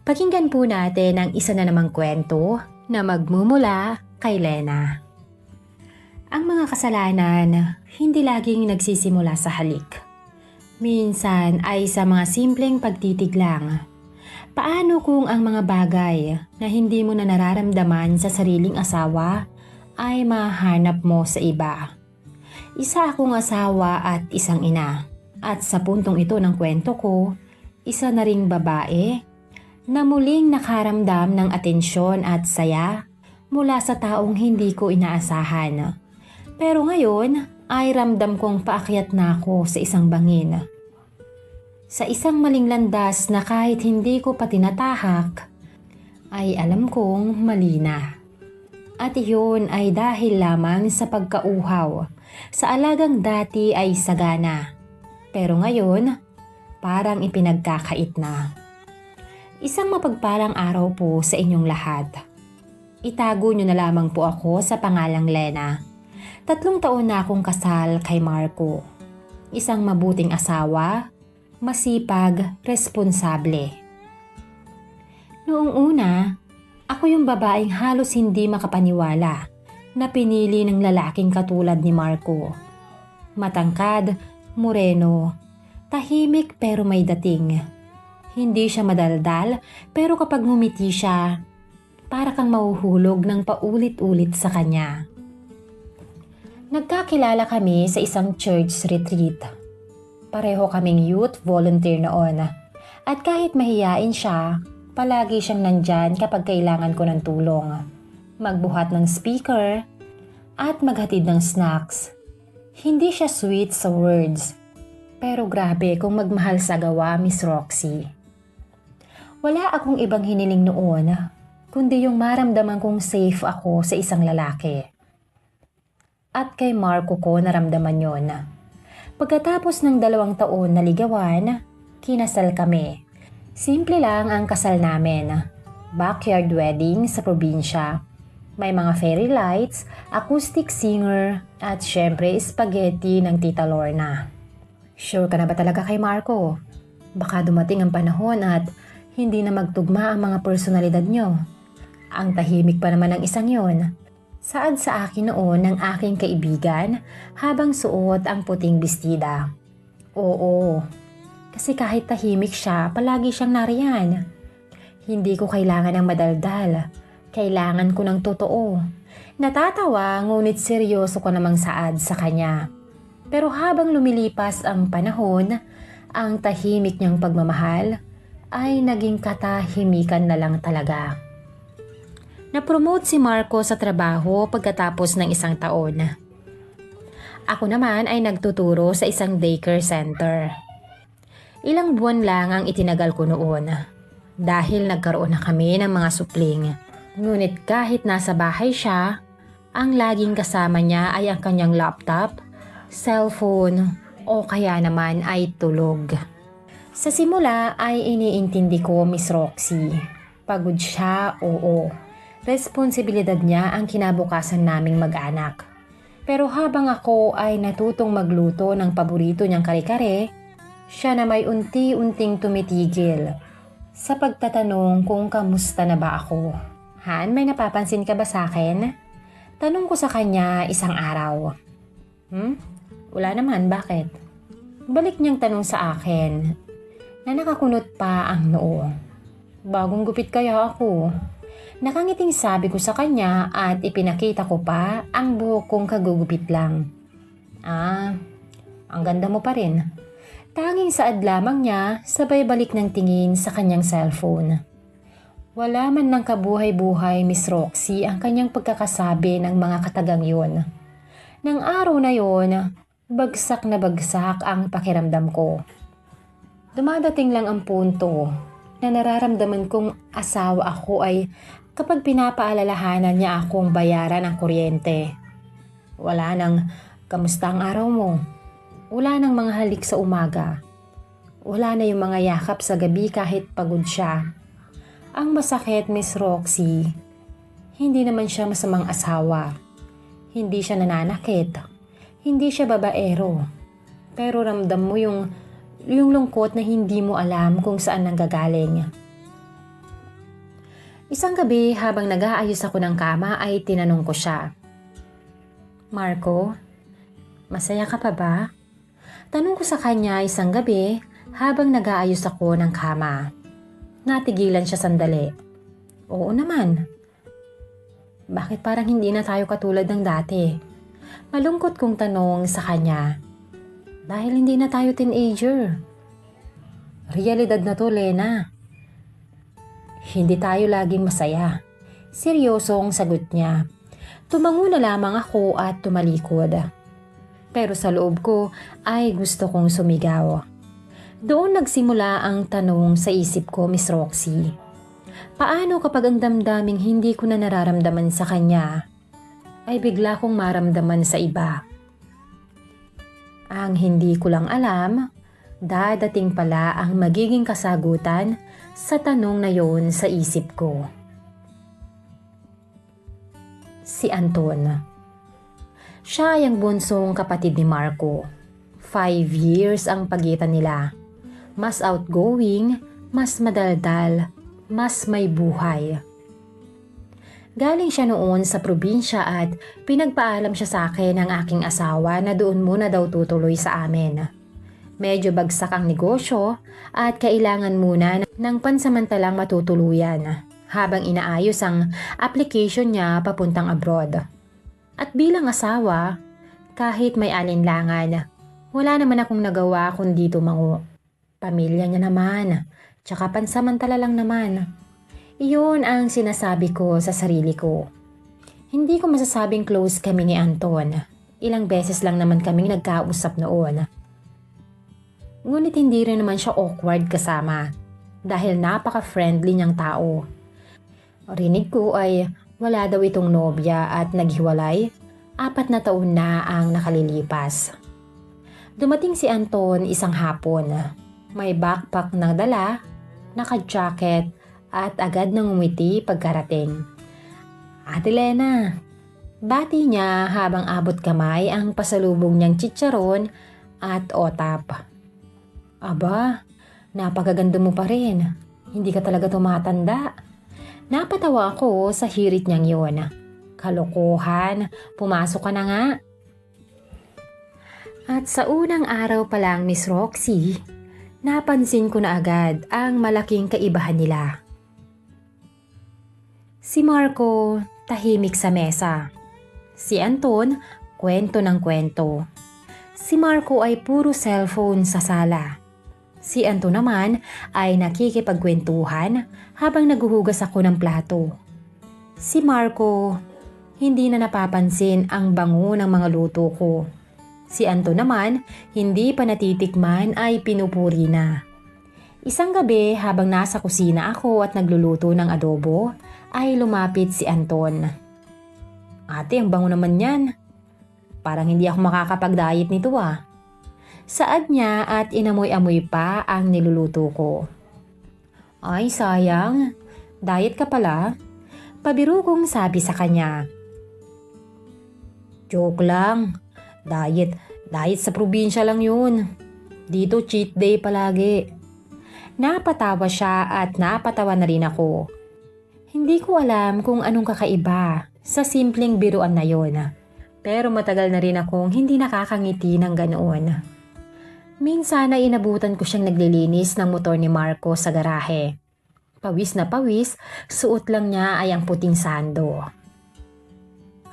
Pakinggan po natin ang isa na namang kwento na magmumula kay Lena. Ang mga kasalanan hindi laging nagsisimula sa halik. Minsan ay sa mga simpleng pagtitig lang. Paano kung ang mga bagay na hindi mo na nararamdaman sa sariling asawa ay mahanap mo sa iba? Isa akong asawa at isang ina. At sa puntong ito ng kwento ko, isa na ring babae na muling nakaramdam ng atensyon at saya mula sa taong hindi ko inaasahan. Pero ngayon ay ramdam kong paakyat na ako sa isang bangin. Sa isang maling landas na kahit hindi ko pa tinatahak, ay alam kong mali na. At iyon ay dahil lamang sa pagkauhaw. Sa alagang dati ay sagana. Pero ngayon, parang ipinagkakait na. Isang mapagpalang araw po sa inyong lahat. Itago niyo na lamang po ako sa pangalang Lena. 3 taon na akong kasal kay Marco. Isang mabuting asawa, masipag, responsable. Noong una, ako yung babaeng halos hindi makapaniwala na pinili ng lalaking katulad ni Marco. Matangkad, moreno, tahimik pero may dating. Hindi siya madaldal pero kapag ngumiti siya, para kang mahuhulog ng paulit-ulit sa kanya. Nagkakilala kami sa isang church retreat. Pareho kaming youth volunteer noon. At kahit mahiyain siya, palagi siyang nandyan kapag kailangan ko ng tulong. Magbuhat ng speaker at maghatid ng snacks. Hindi siya sweet sa words, pero grabe kung magmahal sa gawa, Miss Roxy. Wala akong ibang hiniling noon, kundi yung maramdaman kong safe ako sa isang lalaki. At kay Marco ko naramdaman yon. Pagkatapos ng 2 taon na ligawan, kinasal kami. Simple lang ang kasal namin. Backyard wedding sa probinsya. May mga fairy lights, acoustic singer, at syempre spaghetti ng Tita Lorna. Sure ka na ba talaga kay Marco? Baka dumating ang panahon at hindi na magtugma ang mga personalidad nyo. Ang tahimik pa naman ng isang yon. Saad sa akin noon ng aking kaibigan habang suot ang puting bestida. Oo, kasi kahit tahimik siya, palagi siyang nariyan. Hindi ko kailangan ng madaldal. Kailangan ko ng totoo. Natatawa ngunit seryoso ko namang saad sa kanya. Pero habang lumilipas ang panahon, ang tahimik niyang pagmamahal ay naging katahimikan na lang talaga. Na-promote si Marco sa trabaho pagkatapos ng 1 taon. Ako naman ay nagtuturo sa isang daycare center. Ilang buwan lang ang itinagal ko noon dahil nagkaroon na kami ng mga supling. Ngunit kahit nasa bahay siya, ang laging kasama niya ay ang kanyang laptop, cellphone o kaya naman ay tulog. Sa simula ay iniintindi ko, Miss Roxy. Pagod siya, oo. Responsibilidad niya ang kinabukasan naming mag-anak. Pero habang ako ay natutong magluto ng paborito niyang kare-kare, siya na may unti-unting tumitigil sa pagtatanong kung kamusta na ba ako. Han, may napapansin ka ba sa akin? Tanong ko sa kanya isang araw. Wala naman, bakit? Balik niyang tanong sa akin na nakakunot pa ang noo. Bagong gupit kaya ako? Nakangiting sabi ko sa kanya at ipinakita ko pa ang buhok kong kagugupit lang. Ang ganda mo pa rin. Tanging saad lamang niya sabay balik ng tingin sa kanyang cellphone. Wala man ng kabuhay-buhay, Miss Roxy, ang kanyang pagkakasabi ng mga katagang yun. Nang araw na yon, bagsak na bagsak ang pakiramdam ko. Dumadating lang ang punto na nararamdaman kong asawa ako ay kapag pinapaalalahanan niya akong bayaran ang kuryente. Wala nang kamusta ang araw mo. Wala nang mga halik sa umaga. Wala na yung mga yakap sa gabi kahit pagod siya. Ang masakit, Miss Roxy, hindi naman siya masamang asawa. Hindi siya nananakit. Hindi siya babaero. Pero ramdam mo yung lungkot na hindi mo alam kung saan nanggagaling. Isang gabi habang nag-aayos ako ng kama ay tinanong ko siya. Marco, masaya ka pa ba? Tanong ko sa kanya isang gabi habang nag-aayos ako ng kama. Natigilan siya sandali. Oo naman. Bakit parang hindi na tayo katulad ng dati? Malungkot kong tanong sa kanya. Dahil hindi na tayo teenager. Realidad na to, Lena. Hindi tayo laging masaya. Seryosong sagot niya. Tumango na lamang ako at tumalikod. Pero sa loob ko ay gusto kong sumigaw. Doon nagsimula ang tanong sa isip ko, Miss Roxy. Paano kapag ang damdaming hindi ko na nararamdaman sa kanya ay bigla kong maramdaman sa iba? Ang hindi ko lang alam, dadating pala ang magiging kasagutan sa tanong na yon sa isip ko. Si Anton. Siya ay ang bunsong kapatid ni Marco. 5 years ang pagitan nila. Mas outgoing, mas madaldal, mas may buhay. Galing siya noon sa probinsya at pinagpaalam siya sa akin ng aking asawa na doon muna daw tutuloy sa amin. Medyo bagsak ang negosyo at kailangan muna ng pansamantalang matutuluyan habang inaayos ang application niya papuntang abroad. At bilang asawa, kahit may alinlangan, wala naman akong nagawa kundi tumango. Pamilya niya naman, tsaka pansamantala lang naman. Iyon ang sinasabi ko sa sarili ko. Hindi ko masasabing close kami ni Anton. Ilang beses lang naman kaming nagkausap noon. Ngunit hindi rin naman siya awkward kasama dahil napaka-friendly niyang tao. Rinig ko ay wala daw itong nobya at naghiwalay. 4 na taon na ang nakalilipas. Dumating si Anton isang hapon. May backpack na dala, naka-jacket at agad nang umiti pagkarating. Ate Lena, bati niya habang abot kamay ang pasalubong niyang chicharon at otap. Aba, napakaganda mo pa rin. Hindi ka talaga tumatanda. Napatawa ako sa hirit niyang yun. Kalokohan, pumasok ka na nga. At sa unang araw pa lang, Miss Roxy, napansin ko na agad ang malaking kaibahan nila. Si Marco, tahimik sa mesa. Si Anton, kwento ng kwento. Si Marco ay puro cellphone sa sala. Si Anton naman ay nakikipagkwentuhan habang naghuhugas ako ng plato. Si Marco, hindi na napapansin ang bango ng mga luto ko. Si Anton naman, hindi pa natitikman ay pinupuri na. Isang gabi habang nasa kusina ako at nagluluto ng adobo, ay lumapit si Anton. Ate, ang bango naman yan. Parang hindi ako makakapag-diet nito ah. Saad niya at inamoy-amoy pa ang niluluto ko. Ay sayang, diet ka pala? Pabiro kong sabi sa kanya. Joke lang, diet sa probinsya lang yun. Dito cheat day palagi. Napatawa siya at napatawa na rin ako. Hindi ko alam kung anong kakaiba sa simpleng biruan na yon. Pero matagal na rin akong hindi nakakangiti ng ganoon. Minsan ay inabutan ko siyang naglilinis ng motor ni Marco sa garahe. Pawis na pawis, suot lang niya ay ang puting sando.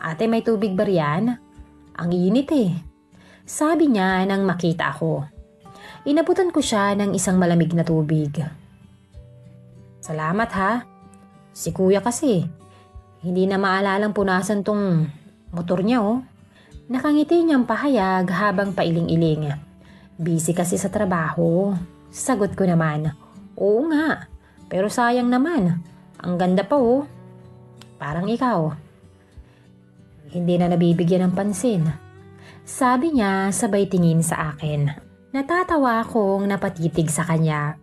Ate, may tubig ba riyan? Ang init eh. Sabi niya nang makita ako. Inabutan ko siya ng isang malamig na tubig. Salamat ha. Si kuya kasi, hindi na maalalang punasan tong motor niya oh. Nakangiti niyang pahayag habang pailing-iling. Busy kasi sa trabaho. Sagot ko naman. Oo nga, pero sayang naman. Ang ganda pa oh. Parang ikaw. Hindi na nabibigyan ng pansin. Sabi niya sabay tingin sa akin. Natatawa akong napatitig sa kanya.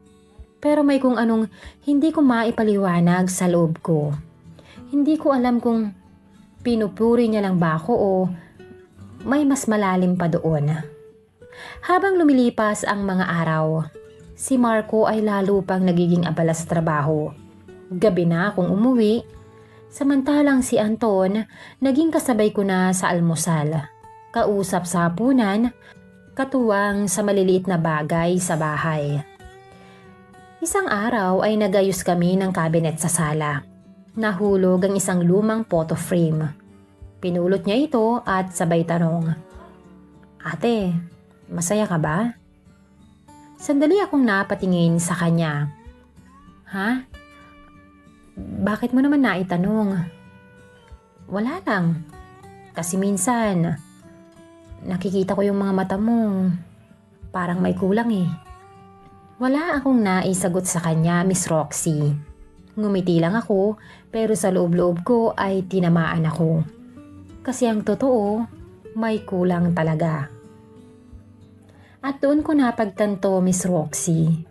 Pero may kung anong hindi ko maipaliwanag sa loob ko. Hindi ko alam kung pinupuri niya lang ba ako o may mas malalim pa doon. Habang lumilipas ang mga araw, si Marco ay lalo pang nagiging abala sa trabaho. Gabi na akong umuwi. Samantalang si Anton, naging kasabay ko na sa almusal. Kausap sa hapunan, katuwang sa maliliit na bagay sa bahay. Isang araw ay nagayos kami ng cabinet sa sala. Nahulog ang isang lumang photo frame. Pinulot niya ito at sabay tanong, "Ate, masaya ka ba?" Sandali akong napatingin sa kanya. "Ha? Bakit mo naman naitanong?" "Wala lang. Kasi minsan, nakikita ko yung mga mata mo. Parang may kulang eh." Wala akong naisagot sa kanya, Miss Roxy. Ngumiti lang ako, pero sa loob-loob ko ay tinamaan ako. Kasi ang totoo, may kulang talaga. At doon ko napagtanto, Miss Roxy,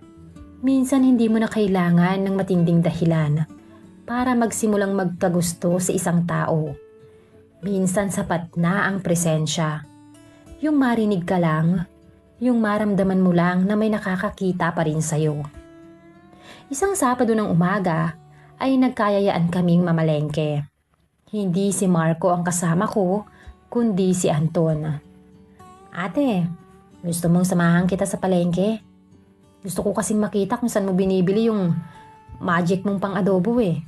minsan hindi mo na kailangan ng matinding dahilan para magsimulang magkagusto sa isang tao. Minsan sapat na ang presensya. Yung marinig ka lang, yung maramdaman mo lang na may nakakakita pa rin sa'yo. Isang Sabado ng umaga ay nagkayayaan kaming mamalengke. Hindi si Marco ang kasama ko, kundi si Anton. "Ate, gusto mong samahan kita sa palengke? Gusto ko kasing makita kung saan mo binibili yung magic mong pang-adobo eh."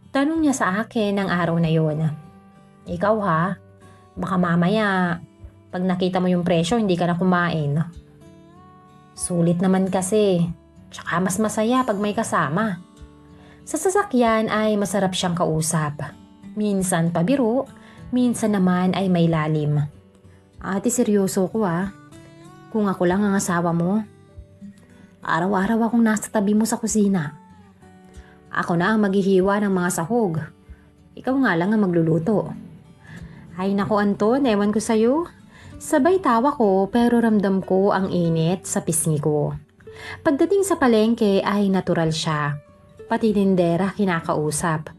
Tanong niya sa akin ng araw na yon. "Ikaw ha, baka mamaya pag nakita mo yung presyo hindi ka na kumain." Sulit naman kasi, tsaka mas masaya pag may kasama. Sa sasakyan ay masarap siyang kausap. Minsan pabiro, minsan naman ay may lalim. "Ate, seryoso ko ah. Kung ako lang ang asawa mo, araw-araw akong nasa tabi mo sa kusina. Ako na ang maghihiwa ng mga sahog. Ikaw nga lang ang magluluto." Ay naku Anton, ewan ko sa'yo. Sabay tawa ko pero ramdam ko ang init sa pisngi ko. Pagdating sa palengke ay natural siya. Pati tindera kinakausap.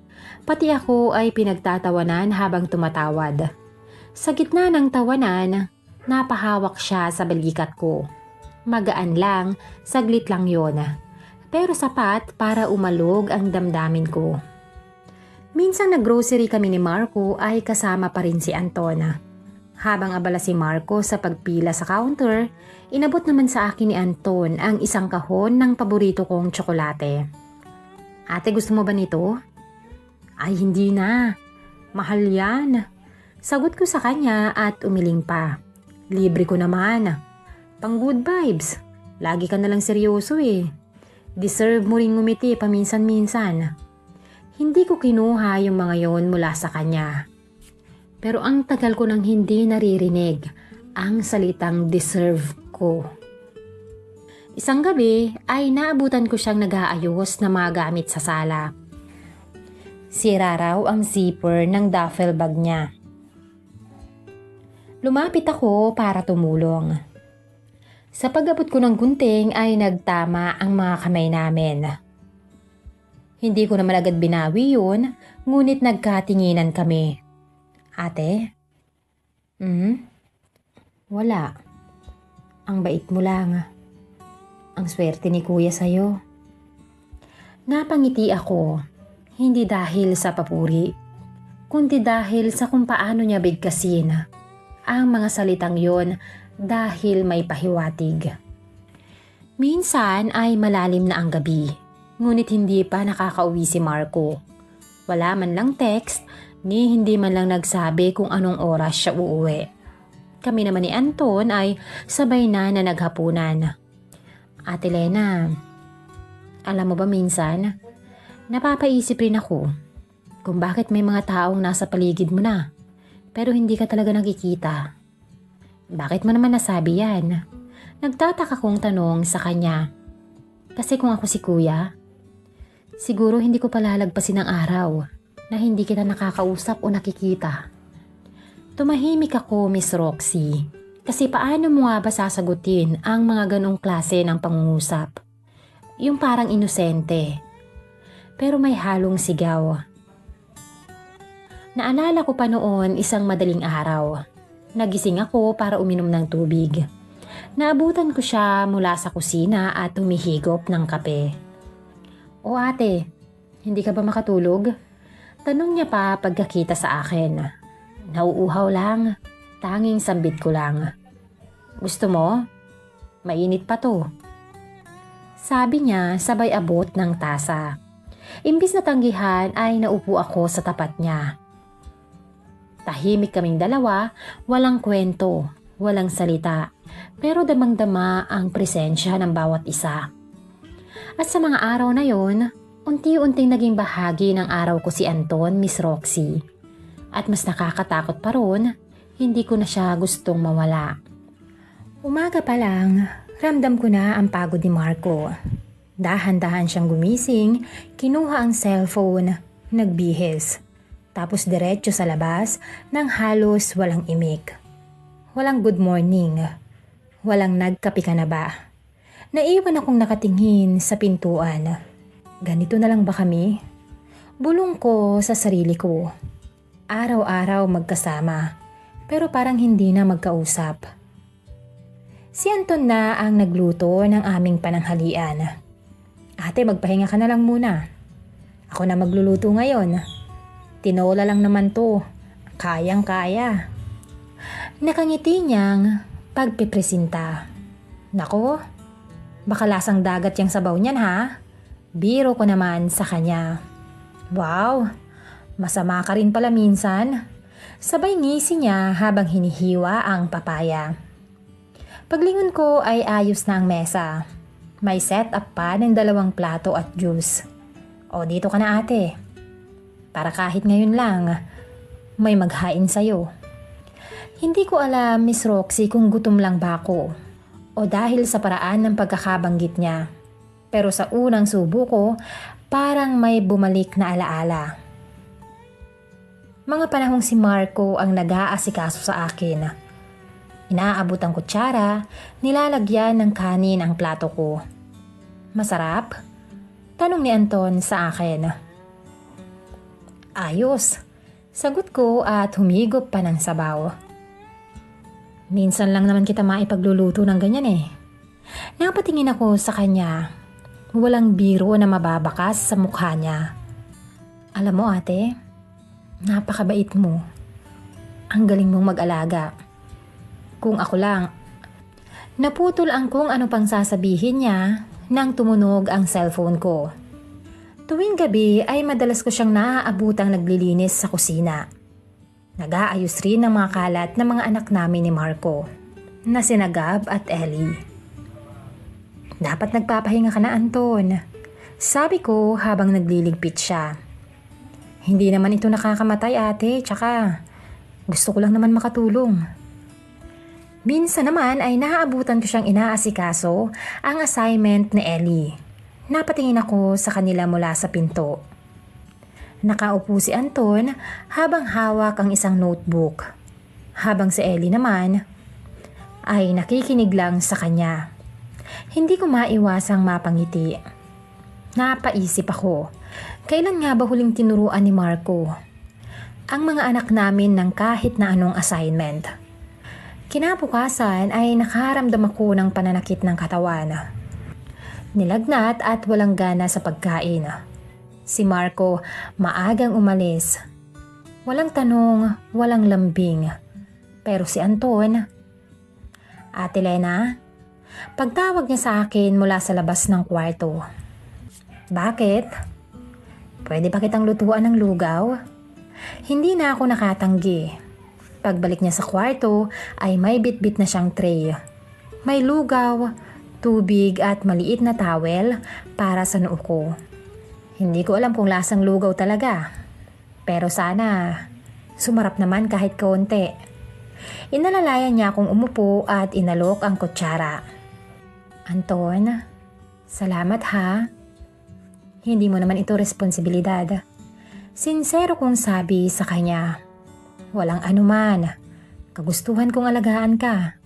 Pati ako ay pinagtatawanan habang tumatawad. Sa gitna ng tawanan, napahawak siya sa balikat ko. Magaan lang, saglit lang yon. Pero sapat para umalog ang damdamin ko. Minsan naggrocery kami ni Marco ay kasama pa rin si Anton. Habang abala si Marco sa pagpila sa counter, inabot naman sa akin ni Anton ang isang kahon ng paborito kong tsokolate. "Ate, gusto mo ba nito?" "Ay, hindi na. Mahal yan." Sagot ko sa kanya at umiling pa. "Libre ko naman. Pang good vibes. Lagi ka nalang seryoso eh. Deserve mo ring ngumiti paminsan-minsan." Hindi ko kinuha yung mga yon mula sa kanya. Pero ang tagal ko nang hindi naririnig ang salitang deserve ko. Isang gabi ay naabutan ko siyang nag-aayos na mga gamit sa sala. Sira raw ang zipper ng duffel bag niya. Lumapit ako para tumulong. Sa pag-abot ko ng gunting ay nagtama ang mga kamay namin. Hindi ko naman agad binawi yun, ngunit nagkatinginan kami. "Ate?" "Wala. Ang bait mo lang. Ang swerte ni kuya sa'yo." Napangiti ako, hindi dahil sa papuri, kundi dahil sa kung paano niya bigkasin ang mga salitang yon dahil may pahiwatig. Minsan ay malalim na ang gabi, ngunit hindi pa nakakauwi si Marco. Wala man lang text, ni hindi man lang nagsabi kung anong oras siya uuwi. Kami naman ni Anton ay sabay na naghapunan. "Ate Lena, alam mo ba minsan, napapaisip rin ako kung bakit may mga taong nasa paligid mo na pero hindi ka talaga nakikita. Bakit mo naman nasabi yan?" Nagtataka kong tanong sa kanya. Kasi kung ako si kuya, siguro hindi ko palalagpasin ang araw na hindi kita nakakausap o nakikita. Tumahimik ako, Miss Roxy. Kasi paano mo nga ba sasagutin ang mga ganong klase ng pangungusap? Yung parang inosente, pero may halong sigaw. Naalala ko pa noon isang madaling araw. Nagising ako para uminom ng tubig. Naabutan ko siya mula sa kusina at humihigop ng kape. "O ate, Hindi ka ba makatulog? Tanong niya pa pagkakita sa akin. Nauuhaw lang. Tanging sambit ko lang. Gusto mo? Mainit pa to. Sabi niya sabay abot ng tasa. Imbis na tanggihan ay naupo ako sa tapat niya. Tahimik kaming dalawa, walang kwento, walang salita, pero damang-dama ang presensya ng bawat isa. At sa mga araw na yon, unti-unting naging bahagi ng araw ko si Anton, Miss Roxy. At mas nakakatakot pa ron, hindi ko na siya gustong mawala. Umaga pa lang, ramdam ko na ang pagod ni Marco. Dahan-dahan siyang gumising, kinuha ang cellphone, nagbihis. Tapos diretso sa labas nang halos walang imik. Walang good morning. Walang nagkape ka na ba? Naiwan akong nakatingin sa pintuan. Ganito na lang ba kami? Bulong ko sa sarili ko. Araw-araw magkasama, pero parang hindi na magkausap. Si Anton na ang nagluto ng aming pananghalian. Ate, magpahinga ka na lang muna. Ako na magluluto ngayon. Tinola lang naman to. Kayang-kaya. Nakangiti niyang pagpipresinta. Nako, baka lasang dagat yung sabaw niyan ha? Biro ko naman sa kanya. Wow, masama ka rin pala minsan. Sabay ngisi niya habang hinihiwa ang papaya. Paglingon ko ay ayos na ang mesa. May set up pa ng 2 plato at juice. O dito ka na ate. Para kahit ngayon lang, may maghain sa'yo. Hindi ko alam, Miss Roxy, kung gutom lang ba ako o dahil sa paraan ng pagkakabanggit niya. Pero sa unang subo ko, parang may bumalik na alaala. Mga panahong si Marco ang nag-aasikaso sa akin. Inaabot ang kutsara, nilalagyan ng kanin ang plato ko. Masarap? Tanong ni Anton sa akin. Ayos. Sagot ko at humigop pa ng sabaw. Minsan lang naman kita maipagluluto ng ganyan eh. Napatingin ako sa kanya. Walang biro na mababakas sa mukha niya. Alam mo ate, napakabait mo. Ang galing mong mag-alaga. Kung ako lang, naputol ang kung ano pang sasabihin niya nang tumunog ang cellphone ko. Tuwing gabi ay madalas ko siyang naaabutang naglilinis sa kusina. Nag-aayos rin ng mga kalat ng mga anak namin ni Marco, na sina Gab at Ellie. Dapat nagpapahinga ka na Anton, sabi ko habang nagliligpit siya. Hindi naman ito nakakamatay ate, tsaka gusto ko lang naman makatulong. Minsan naman ay naaabutan ko siyang inaasikaso ang assignment ni Ellie. Napatingin ako sa kanila mula sa pinto. Nakaupo si Anton habang hawak ang isang notebook. Habang si Ellie naman ay nakikinig lang sa kanya. Hindi ko maiwasang mapangiti. Napaisip ako, kailan nga ba huling tinuruan ni Marco ang mga anak namin ng kahit na anong assignment? Kinabukasan ay nakaramdam ako ng pananakit ng katawan. Nilagnat at walang gana sa pagkain. Si Marco maagang umalis. Walang tanong, walang lambing. Pero si Anton, Ate Lena, pagtawag niya sa akin mula sa labas ng kwarto. Bakit? Pwede ba kitang lutuan ng lugaw? Hindi na ako nakatanggi. Pagbalik niya sa kwarto ay may bitbit na siyang tray. May lugaw, tubig at maliit na towel para sa noo ko. Hindi ko alam kung lasang lugaw talaga. Pero sana sumarap naman kahit kaunti. Inalalayan niya akong umupo at inalok ang kutsara. Anton, salamat ha. Hindi mo naman ito responsibilidad. Sinsero kong sabi sa kanya. Walang anuman. Kagustuhan kong alagaan ka.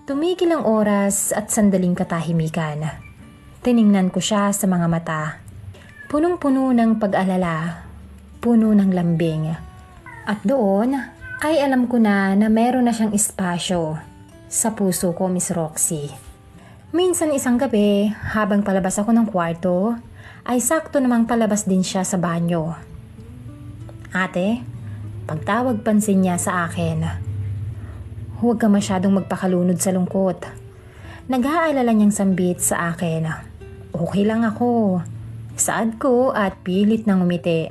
Tumigil ang oras at sandaling katahimikan. Tiningnan ko siya sa mga mata. Punong-puno ng pag-alala. Puno ng lambing. At doon ay alam ko na meron na siyang espasyo sa puso ko, Miss Roxy. Minsan isang gabi, habang palabas ako ng kwarto, ay sakto namang palabas din siya sa banyo. Ate, pagtawag pansin niya sa akin. Huwag ka masyadong magpakalunod sa lungkot. Nag-aalala niyang sambit sa akin. Okay lang ako. Saad ko at pilit nang umiti.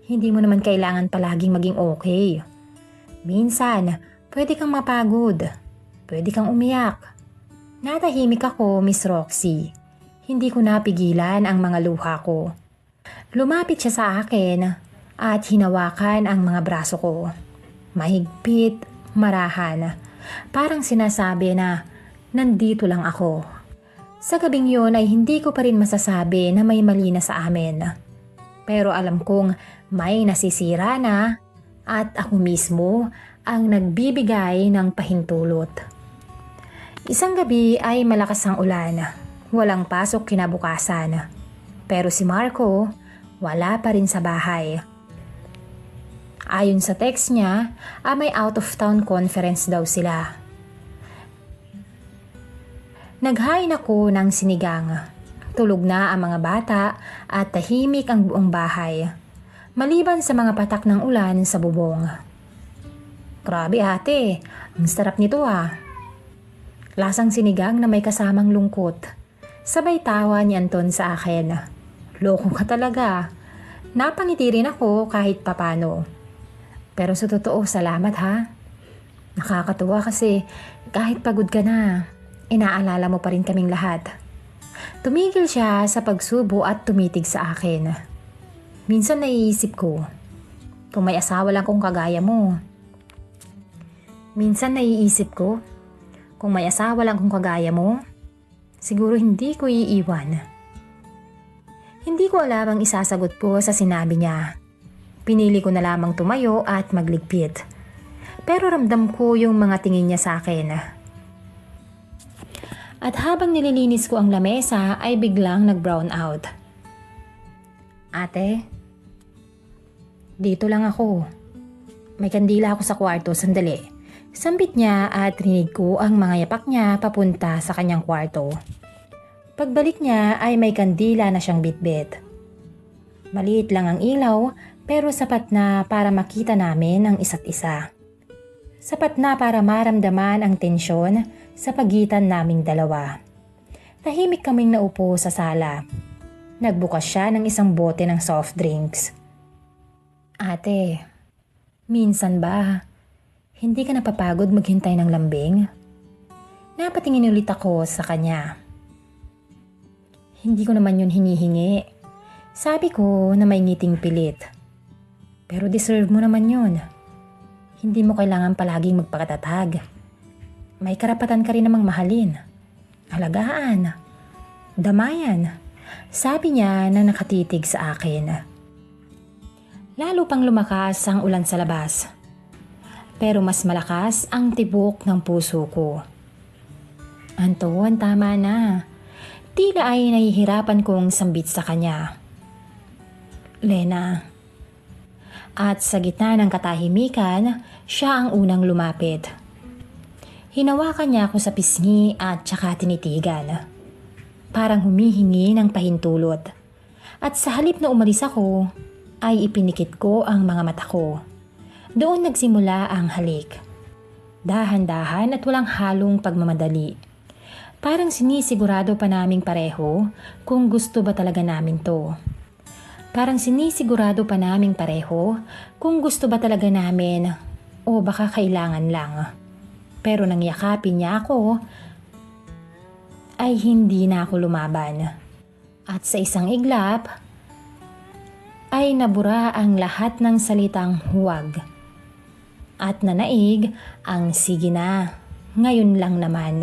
Hindi mo naman kailangan palaging maging okay. Minsan, pwede kang mapagod. Pwede kang umiyak. Natahimik ako, Miss Roxy. Hindi ko napigilan ang mga luha ko. Lumapit siya sa akin at hinawakan ang mga braso ko. Mahigpit, marahan. Parang sinasabi na nandito lang ako. Sa gabing yun ay hindi ko pa rin masasabi na may mali na sa amin. Pero alam kong may nasisira na at ako mismo ang nagbibigay ng pahintulot. Isang gabi ay malakas ang ulan. Walang pasok kinabukasan. Pero si Marco, wala pa rin sa bahay. Ayon sa text niya, may out of town conference daw sila. Naghain ako ng sinigang. Tulog na ang mga bata at tahimik ang buong bahay. Maliban sa mga patak ng ulan sa bubong. Grabe ate, ang sarap nito ah. Lasang sinigang na may kasamang lungkot. Sabay tawa ni Anton sa akin. Loko ka talaga. Napangiti rin ako kahit papano. Pero sa totoo, salamat ha. Nakakatuwa kasi kahit pagod ka na, inaalala mo pa rin kaming lahat. Tumigil siya sa pagsubo at tumitig sa akin. Minsan naiisip ko, kung may asawa lang kung kagaya mo. Minsan naiisip ko, kung may asawa lang kung kagaya mo, siguro hindi ko iiwan. Hindi ko alam ang isasagot ko sa sinabi niya. Pinili ko na lamang tumayo at magligpit. Pero ramdam ko yung mga tingin niya sa akin. At habang nililinis ko ang lamesa ay biglang nag-brown out. Ate, dito lang ako. May kandila ako sa kwarto, sandali. Sambit niya at rinig ko ang mga yapak niya papunta sa kanyang kwarto. Pagbalik niya ay may kandila na siyang bitbit. Maliit lang ang ilaw pero sapat na para makita namin ang isa't isa. Sapat na para maramdaman ang tensyon sa pagitan naming dalawa. Tahimik kaming naupo sa sala. Nagbukas siya ng isang bote ng soft drinks. Ate, minsan ba, hindi ka napapagod maghintay ng lambing? Napatingin ulit ako sa kanya. Hindi ko naman yun hinihingi. Sabi ko na may ngiting pilit. Pero deserve mo naman yun. Hindi mo kailangan palaging magpakatatag. May karapatan ka rin namang mahalin. Alagaan. Damayan. Sabi niya na nakatitig sa akin. Lalo pang lumakas ang ulan sa labas. Pero mas malakas ang tibok ng puso ko. Anton, tama na. Tila ay nahihirapan kong sambit sa kanya. Lena. At sa gitna ng katahimikan, siya ang unang lumapit. Hinawakan niya ako sa pisngi at saka tinitigan. Parang humihingi ng pahintulot. At sa halip na umalis ako, ay ipinikit ko ang mga mata ko. Doon nagsimula ang halik. Dahan-dahan at walang halong pagmamadali. Parang sinisigurado pa naming pareho kung gusto ba talaga namin to. Parang sinisigurado pa naming pareho kung gusto ba talaga namin o baka kailangan lang. Pero nang yakapin niya ako, ay hindi na ako lumaban. At sa isang iglap, ay nabura ang lahat ng salitang huwag. At nanaig ang sige na, ngayon lang naman.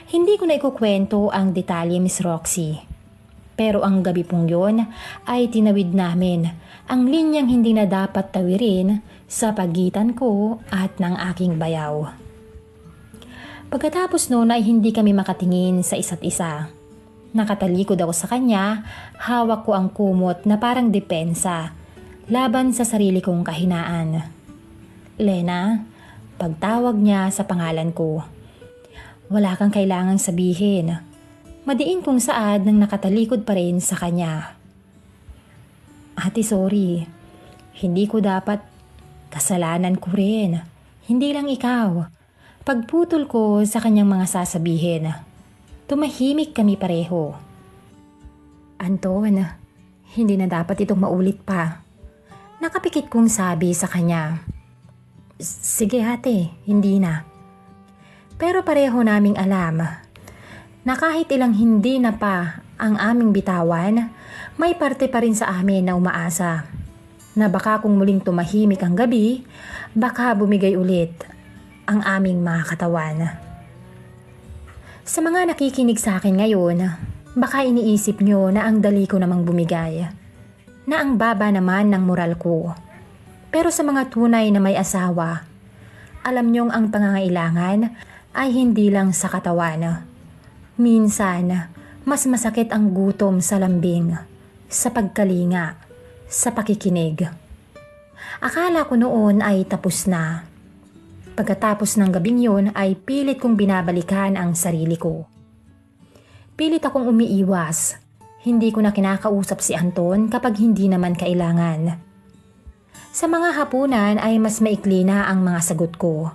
Hindi ko na ikukwento ang detalye, Miss Roxy. Pero ang gabi pong yun ay tinawid namin ang linyang hindi na dapat tawirin sa pagitan ko at ng aking bayaw. Pagkatapos noon ay hindi kami makatingin sa isa't isa. Nakatalikod ako sa kanya, hawak ko ang kumot na parang depensa laban sa sarili kong kahinaan. Lena, pagtawag niya sa pangalan ko. Wala kang kailangang sabihin. Madiin kong saad nang nakatalikod pa rin sa kanya. Ate, sorry. Hindi ko dapat. Kasalanan ko rin. Hindi lang ikaw. Pagputol ko sa kanyang mga sasabihin. Tumahimik kami pareho. Anton, hindi na dapat itong maulit pa. Nakapikit kong sabi sa kanya. Sige ate, hindi na. Pero pareho naming alam na kahit ilang hindi na pa ang aming bitawan, may parte pa rin sa amin na umaasa na baka kung muling tumahimik ang gabi, baka bumigay ulit ang aming mga katawan. Sa mga nakikinig sa akin ngayon, baka iniisip nyo na ang dali ko namang bumigay, na ang baba naman ng moral ko. Pero sa mga tunay na may asawa, alam nyong ang pangangailangan ay hindi lang sa katawan. Minsan, mas masakit ang gutom sa lambing, sa pagkalinga, sa pakikinig. Akala ko noon ay tapos na. Pagkatapos ng gabing yun ay pilit kong binabalikan ang sarili ko. Pilit akong umiiwas. Hindi ko na kinakausap si Anton kapag hindi naman kailangan. Sa mga hapunan ay mas maikli na ang mga sagot ko.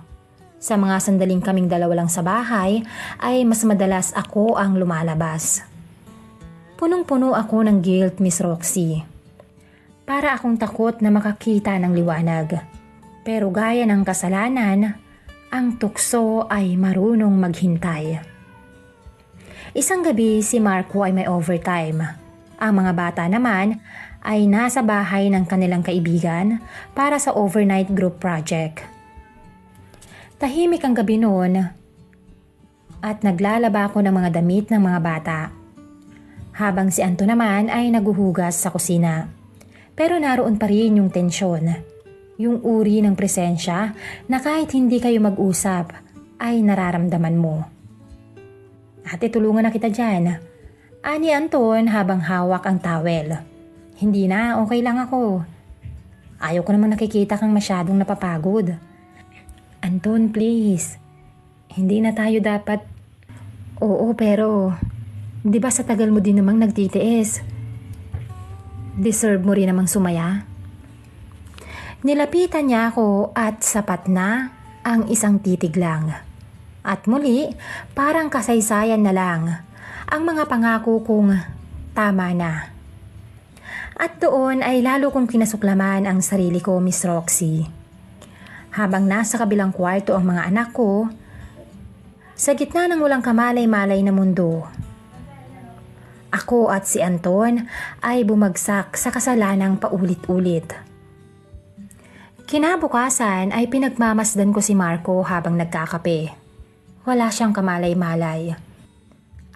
Sa mga sandaling kaming dalawa lang sa bahay ay mas madalas ako ang lumalabas. Punong-puno ako ng guilt, Miss Roxy. Para akong takot na makakita ng liwanag. Pero gaya ng kasalanan, ang tukso ay marunong maghintay. Isang gabi si Marco ay may overtime. Ang mga bata naman ay nasa bahay ng kanilang kaibigan para sa overnight group project. Tahimik ang gabi noon at naglalaba ako ng mga damit ng mga bata. Habang si Anto naman ay naguhugas sa kusina. Pero naroon pa rin yung tensyon. Yung uri ng presensya na kahit hindi kayo mag-usap ay nararamdaman mo. Ate, tulungan na kita dyan. Ani Anton habang hawak ang towel. Hindi na, okay lang ako. Ayaw ko naman nakikita kang masyadong napapagod. Anton, please. Hindi na tayo dapat. Oo, pero di ba sa tagal mo din namang nagtitiis? Deserve mo rin namang sumaya? Nilapitan niya ako at sapat na ang isang titig lang. At muli, parang kasaysayan na lang ang mga pangako kong tama na. At doon ay lalo kong kinasuklaman ang sarili ko, Miss Roxy. Habang nasa kabilang kwarto ang mga anak ko, sa gitna ng walang kamalay-malay na mundo, ako at si Anton ay bumagsak sa kasalanang paulit-ulit. Kinabukasan ay pinagmamasdan ko si Marco habang nagkakape. Wala siyang kamalay-malay.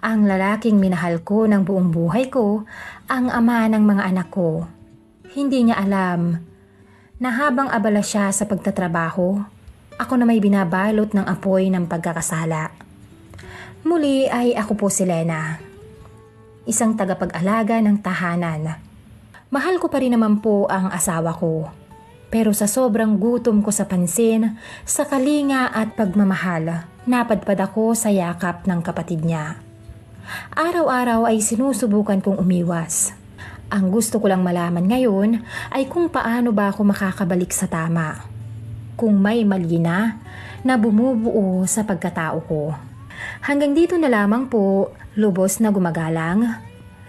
Ang lalaking minahal ko ng buong buhay ko, ang ama ng mga anak ko. Hindi niya alam na habang abala siya sa pagtatrabaho, ako na may binabalot ng apoy ng pagkakasala. Muli ay ako po si Lena, isang tagapag-alaga ng tahanan. Mahal ko pa rin naman po ang asawa ko. Pero sa sobrang gutom ko sa pansin, sa kalinga at pagmamahal, napadpad ako sa yakap ng kapatid niya. Araw-araw ay sinusubukan kong umiwas. Ang gusto ko lang malaman ngayon ay kung paano ba ako makakabalik sa tama. Kung may mali na bumubuo sa pagkatao ko. Hanggang dito na lamang po, lubos na gumagalang,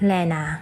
Lena.